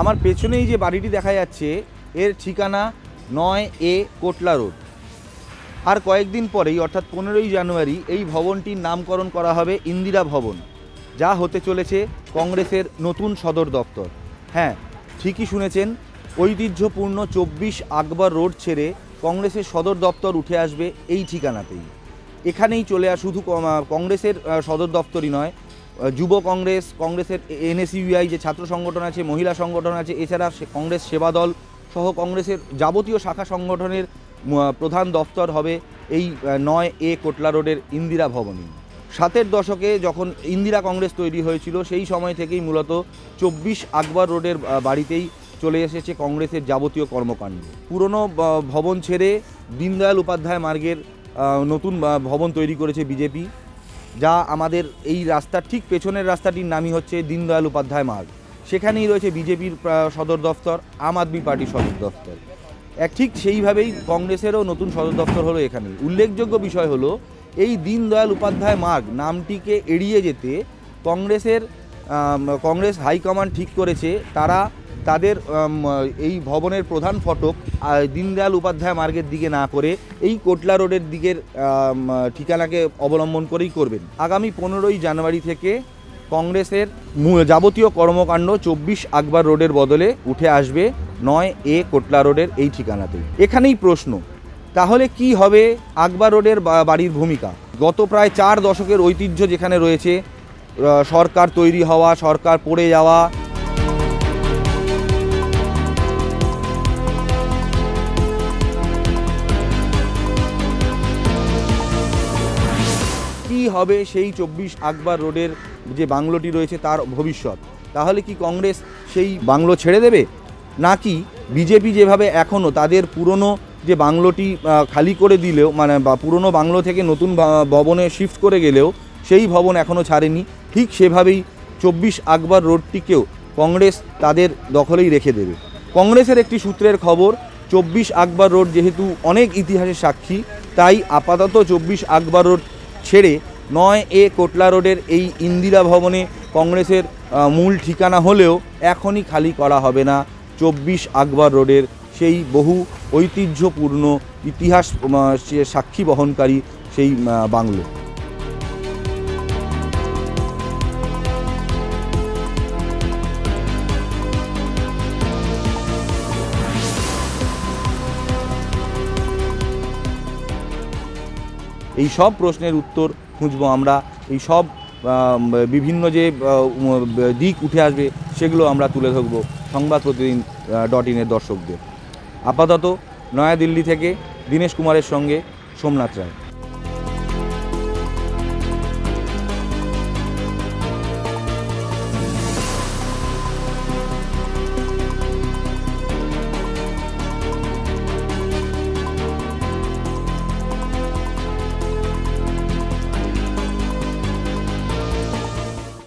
আমার পেছনেই যে বাড়িটি দেখা যাচ্ছে এর ঠিকানা 9A কোটলা রোড। আর কয়েকদিন পরেই অর্থাৎ 15ই জানুয়ারি এই ভবনটির নামকরণ করা হবে ইন্দিরা ভবন, যা হতে চলেছে কংগ্রেসের নতুন সদর দপ্তর। হ্যাঁ, ঠিকই শুনেছেন, ঐতিহ্যপূর্ণ 24 আকবর রোড ছেড়ে কংগ্রেসের সদর দপ্তর উঠে আসবে এই ঠিকানাতেই। এখানেই চলে শুধু কংগ্রেসের সদর দপ্তরই নয়, যুব কংগ্রেস, কংগ্রেসের NSUI যে ছাত্র সংগঠন আছে, মহিলা সংগঠন আছে, এছাড়া কংগ্রেস সেবা দল সহ কংগ্রেসের যাবতীয় শাখা সংগঠনের প্রধান দপ্তর হবে এই 9A কোটলা রোডের ইন্দিরা ভবনই। 7-এর দশকে যখন ইন্দিরা কংগ্রেস তৈরি হয়েছিল সেই সময় থেকেই মূলত 24 আকবর রোডের বাড়িতেই চলে এসেছে কংগ্রেসের যাবতীয় কর্মকাণ্ড। পুরনো ভবন ছেড়ে দীনদয়াল উপাধ্যায় মার্গের নতুন ভবন তৈরি করেছে বিজেপি, যা আমাদের এই রাস্তার ঠিক পেছনের রাস্তাটির নামই হচ্ছে দীনদয়াল উপাধ্যায় মার্গ। সেখানেই রয়েছে বিজেপির সদর দফতর, আম আদমি পার্টির সদর দফতর। ঠিক সেইভাবেই কংগ্রেসেরও নতুন সদর দফতর হলো এখানেই। উল্লেখযোগ্য বিষয় হলো এই দীনদয়াল উপাধ্যায় মার্গ নামটিকে এড়িয়ে যেতে কংগ্রেস হাইকমান্ড ঠিক করেছে তারা তাদের এই ভবনের প্রধান ফটক দীনদয়াল উপাধ্যায় মার্গের দিকে না করে এই কোটলা রোডের দিকের ঠিকানাকে অবলম্বন করেই করবেন। আগামী 15ই জানুয়ারি থেকে কংগ্রেসের যাবতীয় কর্মকাণ্ড 24 আকবর রোডের বদলে উঠে আসবে 9A কোটলা রোডের এই ঠিকানাতেই। এখানেই প্রশ্ন, তাহলে কি হবে আকবর রোডের বাড়ির ভূমিকা? গত প্রায় 4 দশকের ঐতিহ্য যেখানে রয়েছে, সরকার তৈরি হওয়া, সরকার পড়ে যাওয়া, কি হবে সেই 24 আকবর রোডের যে বাংলোটি রয়েছে তার ভবিষ্যৎ? তাহলে কি কংগ্রেস সেই বাংলো ছেড়ে দেবে, নাকি বিজেপি যেভাবে এখনও তাদের পুরনো যে বাংলোটি খালি করে দিলেও বা পুরনো বাংলো থেকে নতুন ভবনে শিফট করে গেলেও সেই ভবন এখনও ছাড়েনি, ঠিক সেভাবেই 24 আকবর রোডটিকেও কংগ্রেস তাদের দখলেই রেখে দেবে? কংগ্রেসের একটি সূত্রের খবর, 24 আকবর রোড যেহেতু অনেক ইতিহাসের সাক্ষী, তাই আপাতত 24 আকবর রোড ছেড়ে 9A কোটলা রোডের এই ইন্দিরা ভবনে কংগ্রেসের মূল ঠিকানা হলেও এখনই খালি করা হবে না 24 আকবর রোডের সেই বহু ঐতিহ্যপূর্ণ ইতিহাস সাক্ষী বহনকারী সেই বাংলো। এই সব প্রশ্নের উত্তর খুঁজবো আমরা, এই সব বিভিন্ন যে দিক উঠে আসবে সেগুলো আমরা তুলে ধরবো সংবাদ প্রতিদিন .in-এর দর্শকদের। আপাতত নয়াদিল্লি থেকে দীনেশ কুমারের সঙ্গে সোমনাথ রায়।